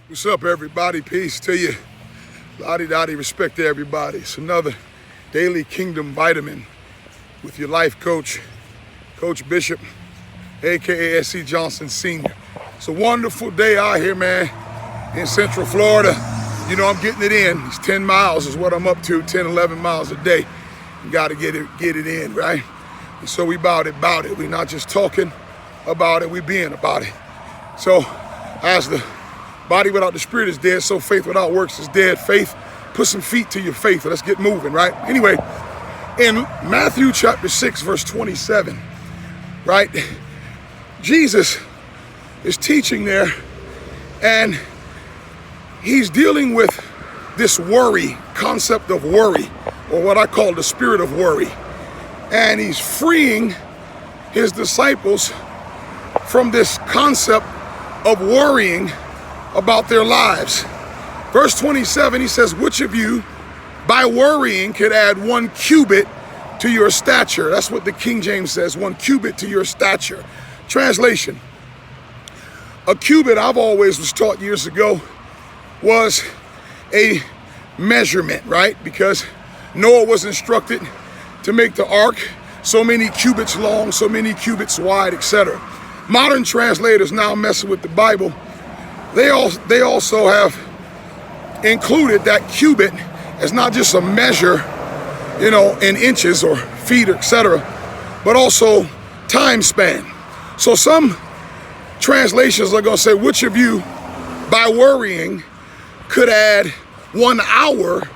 What's up, everybody? Peace to you. Lottie-dottie, respect to everybody. It's another daily kingdom vitamin with your life coach, Coach Bishop, a.k.a. S.C. Johnson Sr. It's a wonderful day out here, man, in Central Florida. You know, I'm getting it in. It's 10 miles is what I'm up to, 10, 11 miles a day. You got to get it in, right? And so we about it. We're not just talking about it, we being about it. So as the body without the spirit is dead, so faith without works is dead. Faith, put some feet to your faith. Let's get moving, right? Anyway, in Mathew chapter 6, verse 27, right? Jesus is teaching there, and he's dealing with this worry, concept of worry, or what I call the spirit of worry. And he's freeing his disciples from this concept of worrying about their lives. Verse 27, he says, which of you by worrying could add 1 cubit to your stature? That's what the King James says, 1 cubit to your stature. Translation, a cubit, I've always was taught years ago, was a measurement, right? Because Noah was instructed to make the ark so many cubits long, so many cubits wide, etc. Modern translators now messing with the Bible, they also have included that cubit as not just a measure, you know, in inches or feet, etc., but also time span. So some translations are going to say, which of you by worrying could add 1 hour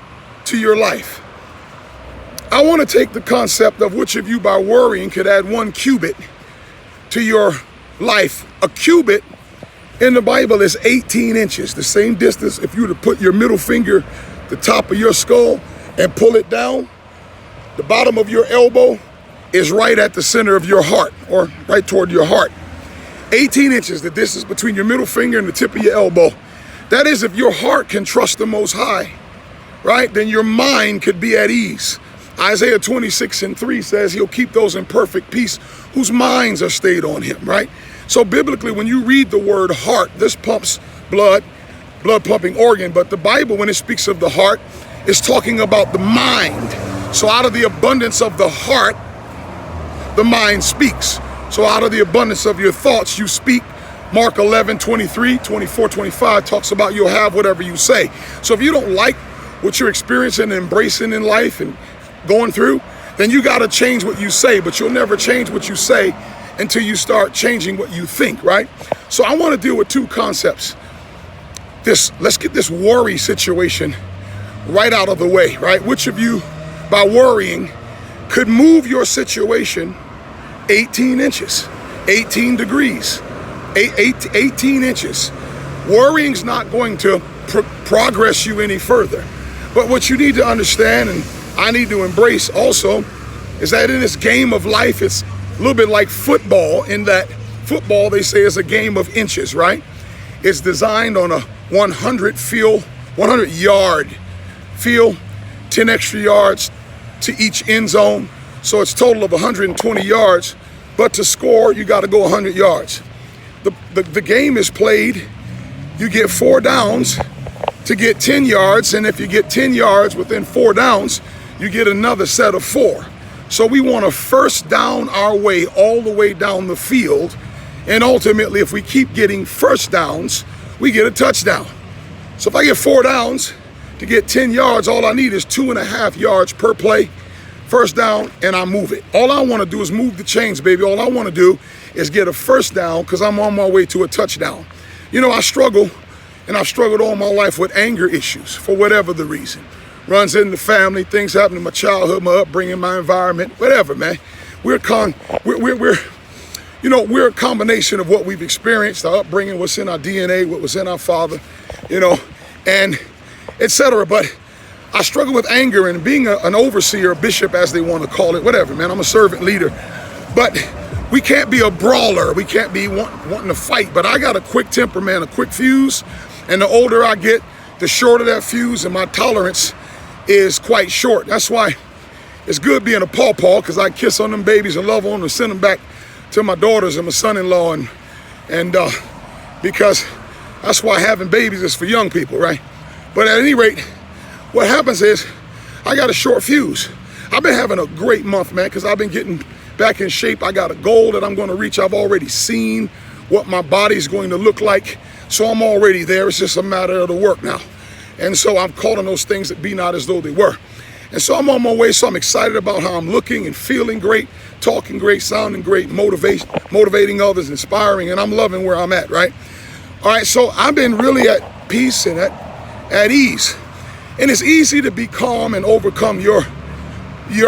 to your life? I want to take the concept of which of you by worrying could add 1 cubit to your life. A cubit in the Bible is 18 inches, the same distance if you were to put your middle finger, the top of your skull, and pull it down. The bottom of your elbow is right at the center of your heart, or right toward your heart. 18 inches, the distance between your middle finger and the tip of your elbow. That is, if your heart can trust the Most High, right, then your mind could be at ease. Isaiah 26:3 says he'll keep those in perfect peace whose minds are stayed on him, right? So biblically, when you read the word heart, this pumps blood pumping organ, but the Bible, when it speaks of the heart, is talking about the mind. So out of the abundance of the heart, the mind speaks. So out of the abundance of your thoughts, you speak. Mark 11:23, 24, 25 talks about you'll have whatever you say. So if you don't like what you're experiencing and embracing in life and going through, then you got to change what you say, but you'll never change what you say until you start changing what you think, right? So I want to deal with 2 concepts. Let's get this worry situation right out of the way, right? Which of you by worrying could move your situation 18 inches, 18 degrees, 18 inches. Worrying's not going to progress you any further. But what you need to understand, and I need to embrace also, is that in this game of life, it's a little bit like football, in that football, they say, is a game of inches, right? It's designed on a 100-yard field, 10 extra yards to each end zone. So it's total of 120 yards. But to score, you got to go 100 yards. The game is played, you get 4 downs to get 10 yards. And if you get 10 yards within 4 downs, you get another set of 4. So we want to first down our way all the way down the field. And ultimately, if we keep getting first downs, we get a touchdown. So if I get 4 downs to get 10 yards, all I need is 2.5 yards per play. First down, and I move it. All I want to do is move the chains, baby. All I want to do is get a first down because I'm on my way to a touchdown. You know, I struggle, and I've struggled all my life with anger issues for whatever the reason. Runs in the family, things happen in my childhood, my upbringing, my environment, whatever, man. We're a combination of what we've experienced, our upbringing, what's in our DNA, what was in our father, you know, and etc. But I struggle with anger and being an overseer, a bishop, as they want to call it, whatever, man. I'm a servant leader. But we can't be a brawler. We can't be wanting to fight. But I got a quick temper, man, a quick fuse. And the older I get, the shorter that fuse, and my tolerance is quite short. That's why it's good being a pawpaw, because I kiss on them babies and love on them and send them back to my daughters and my son-in-law, and because That's why having babies is for young people, right? But at any rate, what happens is I got a short fuse. I've been having a great month, man, because I've been getting back in shape. I got a goal that I'm going to reach. I've already seen what my body's going to look like. So I'm already there. It's just a matter of the work now. And so I'm calling those things that be not as though they were. And so I'm on my way. So I'm excited about how I'm looking and feeling great, talking great, sounding great, motivating others, inspiring, and I'm loving where I'm at, right? All right, so I've been really at peace and at ease. And it's easy to be calm and overcome your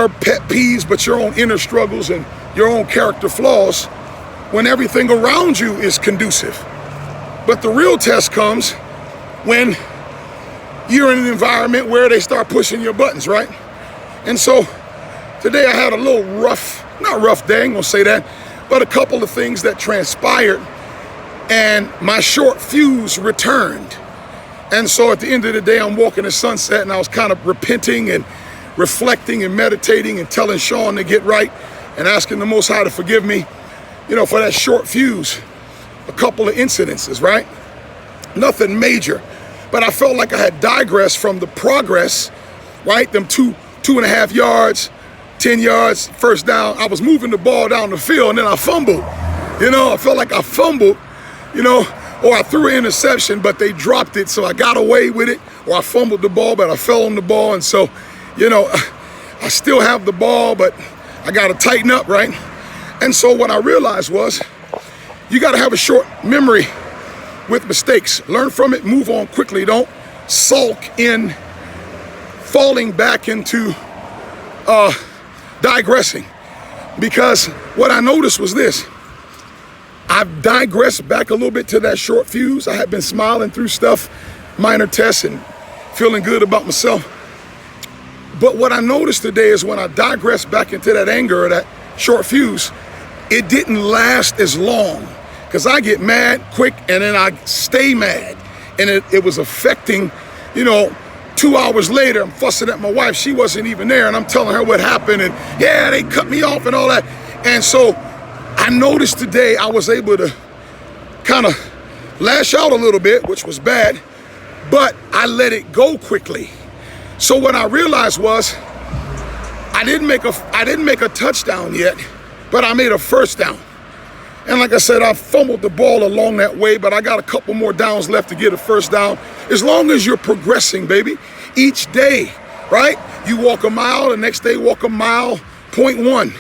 pet peeves, but your own inner struggles and your own character flaws when everything around you is conducive. But the real test comes when you're in an environment where they start pushing your buttons, right? And so today I had a little not rough day, I ain't gonna say that, but a couple of things that transpired, and my short fuse returned. And so at the end of the day, I'm walking the sunset, and I was kind of repenting and reflecting and meditating and telling Sean to get right and asking the Most High to forgive me, for that short fuse. A couple of incidences, right? Nothing major, but I felt like I had digressed from the progress, right? Them 2.5 yards, 10 yards, first down. I was moving the ball down the field, and then I fumbled. I felt like I fumbled, or I threw an interception, but they dropped it, so I got away with it, or I fumbled the ball, but I fell on the ball, and so, I still have the ball, but I got to tighten up, right? And so what I realized was, you got to have a short memory with mistakes. Learn from it, move on quickly. Don't sulk in falling back into digressing. Because what I noticed was this. I've digressed back a little bit to that short fuse. I had been smiling through stuff, minor tests, and feeling good about myself. But what I noticed today is when I digressed back into that anger or that short fuse, it didn't last as long. Because I get mad quick and then I stay mad. And it was affecting, 2 hours later, I'm fussing at my wife. She wasn't even there. And I'm telling her what happened. And yeah, they cut me off and all that. And so I noticed today I was able to kind of lash out a little bit, which was bad. But I let it go quickly. So what I realized was I didn't make a touchdown yet, but I made a first down. And like I said, I fumbled the ball along that way, but I got a couple more downs left to get a first down. As long as you're progressing, baby, each day, right? You walk a mile, the next day walk a mile, 0.1.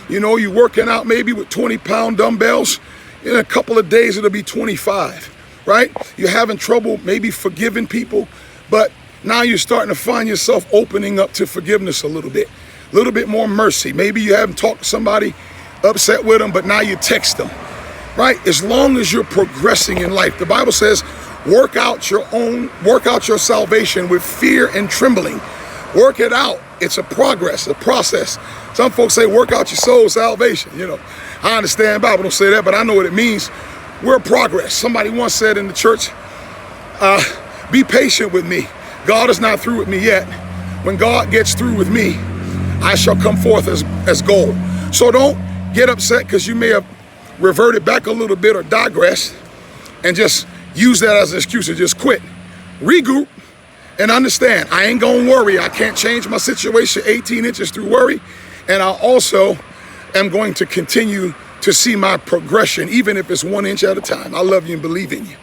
You're working out maybe with 20-pound dumbbells. In a couple of days, it'll be 25, right? You're having trouble maybe forgiving people, but now you're starting to find yourself opening up to forgiveness a little bit more mercy. Maybe you haven't talked to somebody, upset with them, but now you text them, right? As long as you're progressing in life. The Bible says, work out your salvation with fear and trembling. Work it out. It's a progress, a process. Some folks say, work out your soul salvation. I understand Bible don't say that, but I know what it means. We're progress. Somebody once said in the church, be patient with me. God is not through with me yet. When God gets through with me, I shall come forth as gold. So don't get upset because you may have reverted back a little bit or digressed and just use that as an excuse to just quit. Regroup and understand, I ain't gonna worry. I can't change my situation 18 inches through worry. And I also am going to continue to see my progression, even if it's 1 inch at a time. I love you and believe in you.